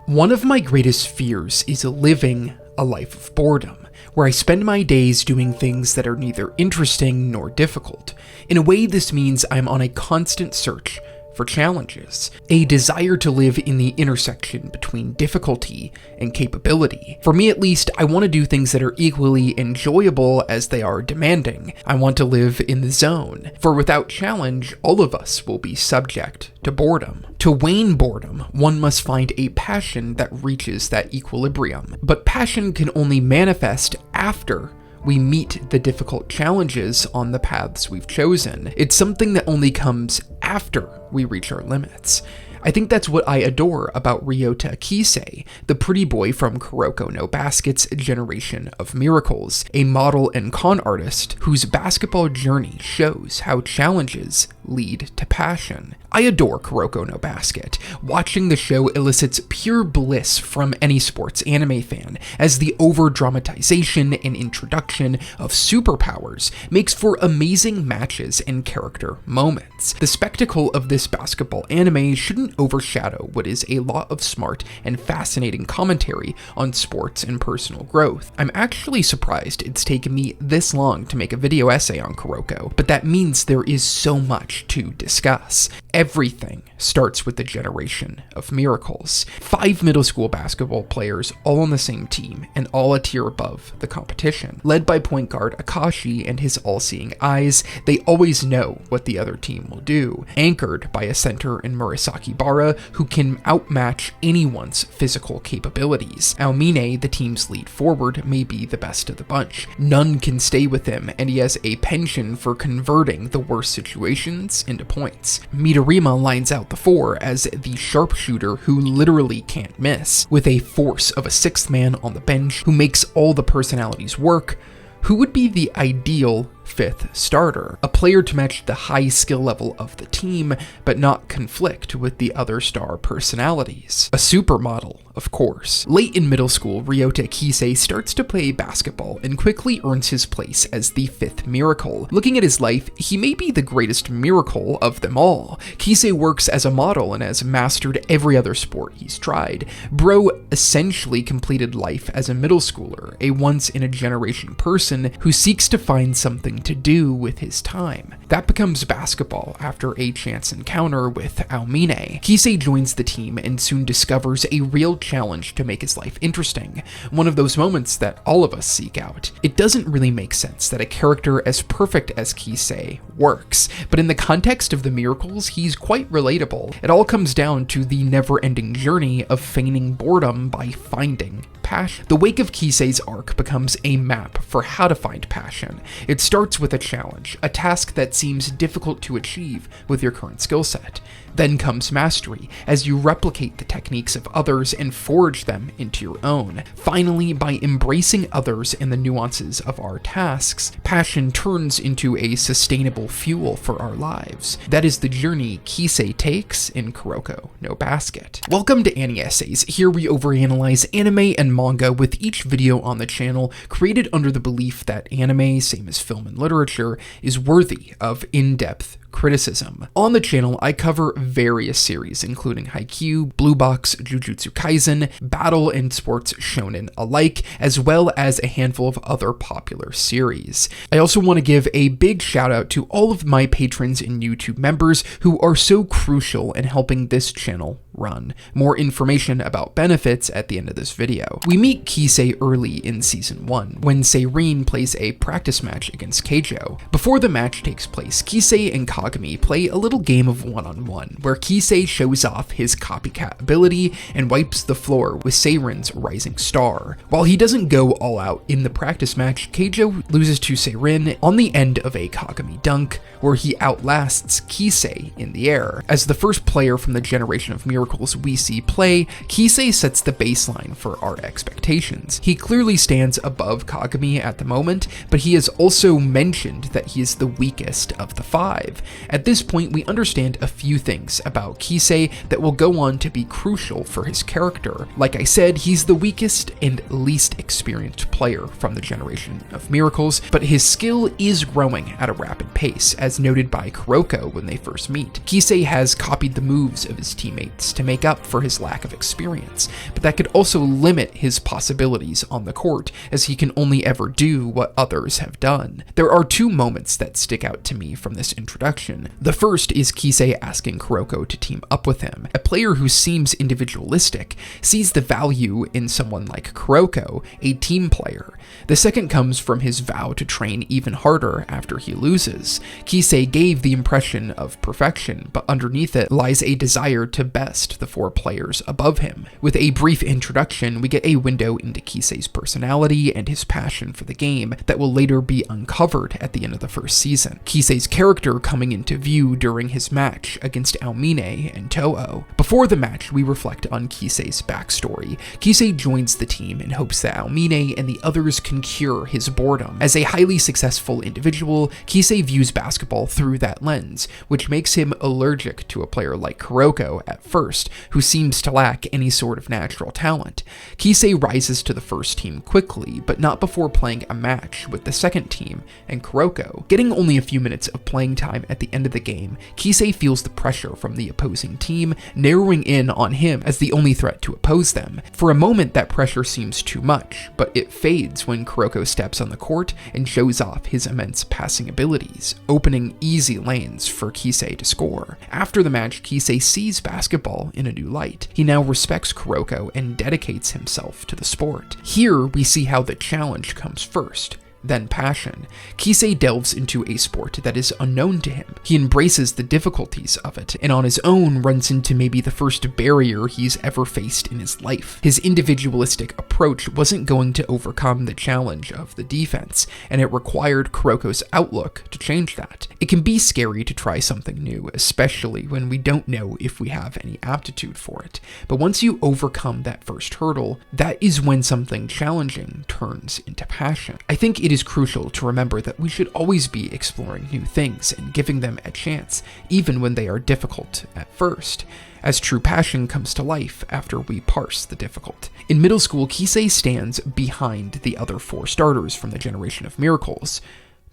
One of my greatest fears is living a life of boredom, where I spend my days doing things that are neither interesting nor difficult. In a way, this means I'm on a constant search for challenges, a desire to live in the intersection between difficulty and capability. For me at least, I want to do things that are equally enjoyable as they are demanding. I want to live in the zone, for without challenge, all of us will be subject to boredom. To wane boredom, one must find a passion that reaches that equilibrium. But passion can only manifest after we meet the difficult challenges on the paths we've chosen. It's something that only comes after we reach our limits. I think that's what I adore about Ryota Kise, the pretty boy from Kuroko no Basket's Generation of Miracles, a model and con artist whose basketball journey shows how challenges lead to passion. I adore Kuroko no Basket. Watching the show elicits pure bliss from any sports anime fan, as the over-dramatization and introduction of superpowers makes for amazing matches and character moments. The spectacle of this basketball anime shouldn't overshadow what is a lot of smart and fascinating commentary on sports and personal growth. I'm actually surprised it's taken me this long to make a video essay on Kuroko, but that means there is so much to discuss. Everything starts with the Generation of Miracles. 5 middle school basketball players all on the same team and all a tier above the competition. Led by point guard Akashi and his all-seeing eyes, they always know what the other team will do. Anchored by a center in Murasaki Bara who can outmatch anyone's physical capabilities. Aomine, the team's lead forward, may be the best of the bunch. None can stay with him, and he has a penchant for converting the worst situations into points. Midorima lines out the 4 as the sharpshooter who literally can't miss, with a force of a 6th man on the bench who makes all the personalities work. Who would be the ideal 5th starter? A player to match the high skill level of the team, but not conflict with the other star personalities. A supermodel, of course. Late in middle school, Ryota Kise starts to play basketball and quickly earns his place as the 5th miracle. Looking at his life, he may be the greatest miracle of them all. Kise works as a model and has mastered every other sport he's tried. Bro essentially completed life as a middle schooler, a once-in-a-generation person who seeks to find something to do with his time. That becomes basketball after a chance encounter with Aomine. Kise joins the team and soon discovers a real challenge to make his life interesting, one of those moments that all of us seek out. It doesn't really make sense that a character as perfect as Kise works, but in the context of the miracles, he's quite relatable. It all comes down to the never-ending journey of feigning boredom by finding passion. The wake of Kise's arc becomes a map for how to find passion. It starts with a challenge, a task that seems difficult to achieve with your current skill set. Then comes mastery, as you replicate the techniques of others and forge them into your own. Finally, by embracing others and the nuances of our tasks, passion turns into a sustainable fuel for our lives. That is the journey Kise takes in Kuroko no Basket. Welcome to Annie Essays. Here we overanalyze anime and manga, with each video on the channel created under the belief that anime, same as film and literature, is worthy of in-depth criticism. On the channel, I cover various series, including Haikyuu, Blue Box, Jujutsu Kaisen, battle and sports shonen alike, as well as a handful of other popular series. I also want to give a big shout out to all of my patrons and YouTube members who are so crucial in helping this channel run. More information about benefits at the end of this video. We meet Kise early in Season 1, when Seirin plays a practice match against Keijo. Before the match takes place, Kise and Kagami play a little game of one-on-one, where Kise shows off his copycat ability and wipes the floor with Seirin's Rising Star. While he doesn't go all out in the practice match, Keijo loses to Seirin on the end of a Kagami dunk, where he outlasts Kise in the air. As the first player from the Generation of Miracles we see play, Kise sets the baseline for our expectations. He clearly stands above Kagami at the moment, but he has also mentioned that he is the weakest of the 5. At this point, we understand a few things about Kise that will go on to be crucial for his character. Like I said, he's the weakest and least experienced player from the Generation of Miracles, but his skill is growing at a rapid pace, as noted by Kuroko when they first meet. Kise has copied the moves of his teammates to make up for his lack of experience, but that could also limit his possibilities on the court, as he can only ever do what others have done. There are two moments that stick out to me from this introduction. The first is Kise asking Kuroko to team up with him. A player who seems individualistic sees the value in someone like Kuroko, a team player. The second comes from his vow to train even harder after he loses. Kise gave the impression of perfection, but underneath it lies a desire to best the four players above him. With a brief introduction, we get a window into Kise's personality and his passion for the game that will later be uncovered at the end of the first season. Kise's character coming into view during his match against Aomine and Toho. Before the match, we reflect on Kise's backstory. Kise joins the team in hopes that Aomine and the others can cure his boredom. As a highly successful individual, Kise views basketball through that lens, which makes him allergic to a player like Kuroko at first, who seems to lack any sort of natural talent. Kise rises to the first team quickly, but not before playing a match with the second team and Kuroko. Getting only a few minutes of playing time at the end of the game, Kise feels the pressure from the opposing team, narrowing in on him as the only threat to oppose them. For a moment, that pressure seems too much, but it fades when Kuroko steps on the court and shows off his immense passing abilities, opening easy lanes for Kise to score. After the match, Kise sees basketball in a new light. He now respects Kuroko and dedicates himself to the sport. Here, we see how the challenge comes first, then passion. Kise delves into a sport that is unknown to him. He embraces the difficulties of it, and on his own runs into maybe the first barrier he's ever faced in his life. His individualistic approach wasn't going to overcome the challenge of the defense, and it required Kuroko's outlook to change that. It can be scary to try something new, especially when we don't know if we have any aptitude for it. But once you overcome that first hurdle, that is when something challenging turns into passion. I think it is crucial to remember that we should always be exploring new things and giving them a chance, even when they are difficult at first, as true passion comes to life after we parse the difficult. In middle school, Kise stands behind the other four starters from the Generation of Miracles,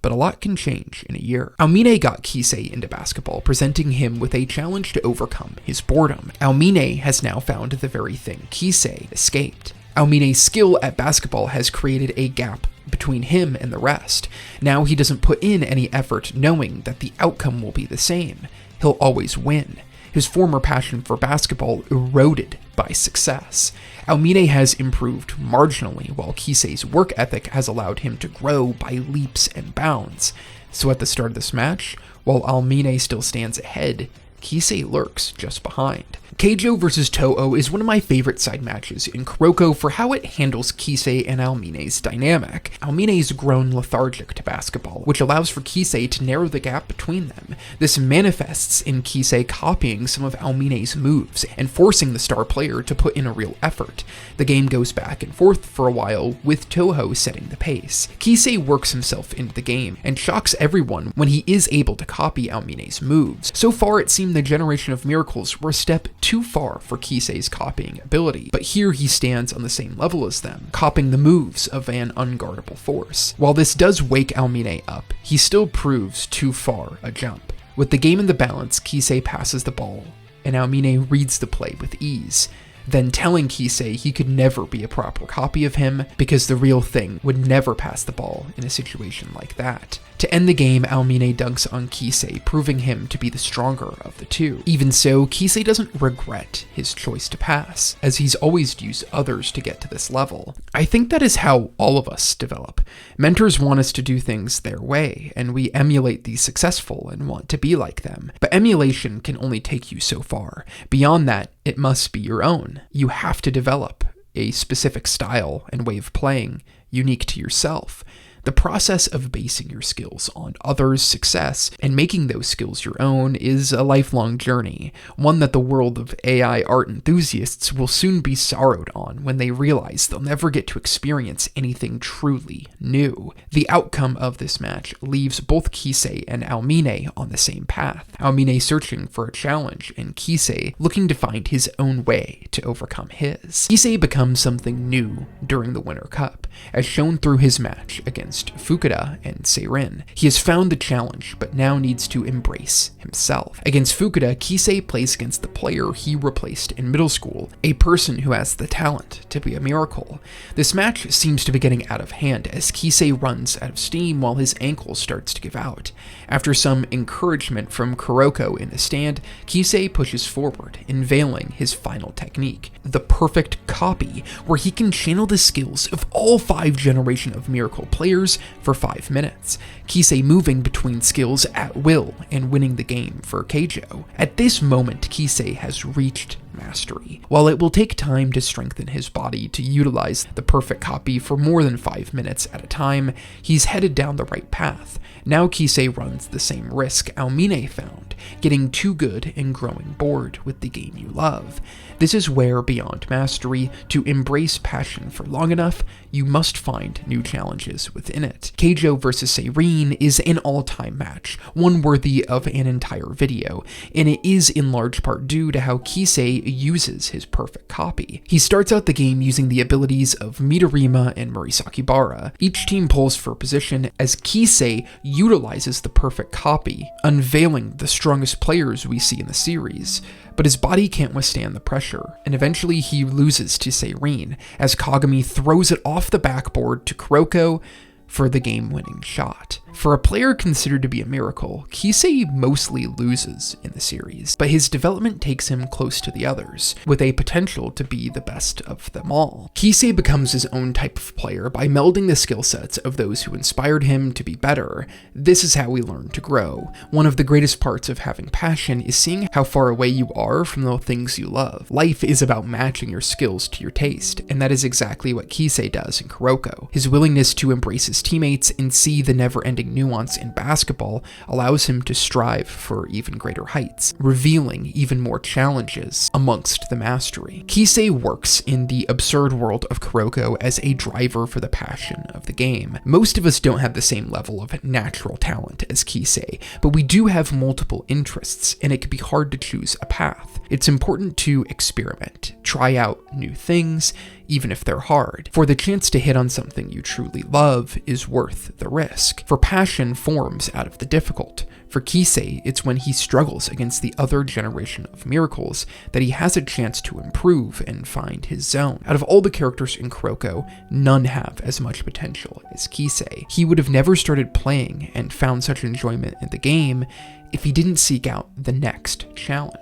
but a lot can change in a year. Aomine got Kise into basketball, presenting him with a challenge to overcome his boredom. Aomine has now found the very thing Kise escaped. Aomine's skill at basketball has created a gap between him and the rest. Now he doesn't put in any effort knowing that the outcome will be the same. He'll always win. His former passion for basketball eroded by success. Aomine has improved marginally, while Kise's work ethic has allowed him to grow by leaps and bounds. So at the start of this match, while Aomine still stands ahead, Kise lurks just behind. Keijo vs. Toho is one of my favorite side matches in Kuroko for how it handles Kise and Aomine's dynamic. Aomine's grown lethargic to basketball, which allows for Kise to narrow the gap between them. This manifests in Kise copying some of Aomine's moves and forcing the star player to put in a real effort. The game goes back and forth for a while, with Toho setting the pace. Kise works himself into the game and shocks everyone when he is able to copy Aomine's moves. So far, it seemed the Generation of Miracles were a step too far for Kise's copying ability, but here he stands on the same level as them, copying the moves of an unguardable force. While this does wake Aomine up, he still proves too far a jump. With the game in the balance, Kise passes the ball, and Aomine reads the play with ease, then telling Kise he could never be a proper copy of him because the real thing would never pass the ball in a situation like that. To end the game, Aomine dunks on Kise, proving him to be the stronger of the two. Even so, Kise doesn't regret his choice to pass, as he's always used others to get to this level. I think that is how all of us develop. Mentors want us to do things their way, and we emulate the successful and want to be like them. But emulation can only take you so far. Beyond that, it must be your own. You have to develop a specific style and way of playing unique to yourself. The process of basing your skills on others' success and making those skills your own is a lifelong journey, one that the world of AI art enthusiasts will soon be sorrowed on when they realize they'll never get to experience anything truly new. The outcome of this match leaves both Kise and Aomine on the same path, Aomine searching for a challenge and Kise looking to find his own way to overcome his. Kise becomes something new during the Winter Cup, as shown through his match against against Fukuda and Seirin. He has found the challenge, but now needs to embrace himself. Against Fukuda, Kise plays against the player he replaced in middle school, a person who has the talent to be a miracle. This match seems to be getting out of hand as Kise runs out of steam while his ankle starts to give out. After some encouragement from Kuroko in the stand, Kise pushes forward, unveiling his final technique, the perfect copy, where he can channel the skills of all 5 generation of miracle players for 5 minutes. Kise moving between skills at will and winning the game for Keijo. At this moment, Kise has reached mastery. While it will take time to strengthen his body to utilize the perfect copy for more than 5 minutes at a time, he's headed down the right path. Now Kise runs the same risk Aomine found, getting too good and growing bored with the game you love. This is where, beyond mastery, to embrace passion for long enough, you must find new challenges within it. Keijo vs Seirin is an all-time match, one worthy of an entire video, and it is in large part due to how Kise uses his perfect copy. He starts out the game using the abilities of Midorima and Murisakibara. Each team pulls for position as Kise utilizes the perfect copy, unveiling the strongest players we see in the series. But his body can't withstand the pressure, and eventually he loses to Seirin as Kagami throws it off the backboard to Kuroko for the game-winning shot. For a player considered to be a miracle, Kise mostly loses in the series, but his development takes him close to the others, with a potential to be the best of them all. Kise becomes his own type of player by melding the skill sets of those who inspired him to be better. This is how we learn to grow. One of the greatest parts of having passion is seeing how far away you are from the things you love. Life is about matching your skills to your taste, and that is exactly what Kise does in Kuroko. His willingness to embrace his teammates and see the never-ending nuance in basketball allows him to strive for even greater heights, revealing even more challenges amongst the mastery. Kise works in the absurd world of Kuroko as a driver for the passion of the game. Most of us don't have the same level of natural talent as Kise, but we do have multiple interests, and it can be hard to choose a path. It's important to experiment, try out new things, even if they're hard, for the chance to hit on something you truly love is worth the risk. For passion forms out of the difficult. For Kise, it's when he struggles against the other generation of miracles that he has a chance to improve and find his zone. Out of all the characters in Kuroko, none have as much potential as Kise. He would have never started playing and found such enjoyment in the game if he didn't seek out the next challenge.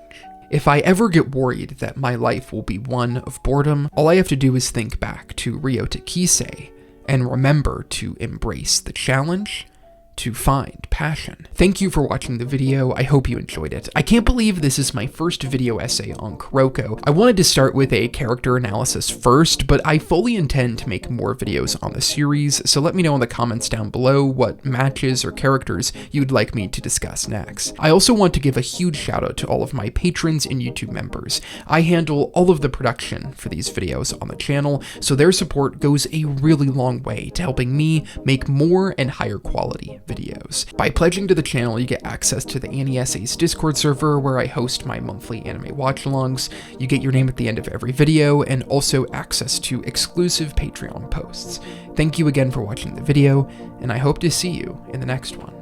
If I ever get worried that my life will be one of boredom, all I have to do is think back to Ryota Kise and remember to embrace the challenge to find passion. Thank you for watching the video. I hope you enjoyed it. I can't believe this is my first video essay on Kuroko. I wanted to start with a character analysis first, but I fully intend to make more videos on the series, so let me know in the comments down below what matches or characters you'd like me to discuss next. I also want to give a huge shout out to all of my patrons and YouTube members. I handle all of the production for these videos on the channel, so their support goes a really long way to helping me make more and higher quality videos. By pledging to the channel, you get access to the Annie Essays Discord server where I host my monthly anime watch-alongs, you get your name at the end of every video, and also access to exclusive Patreon posts. Thank you again for watching the video, and I hope to see you in the next one.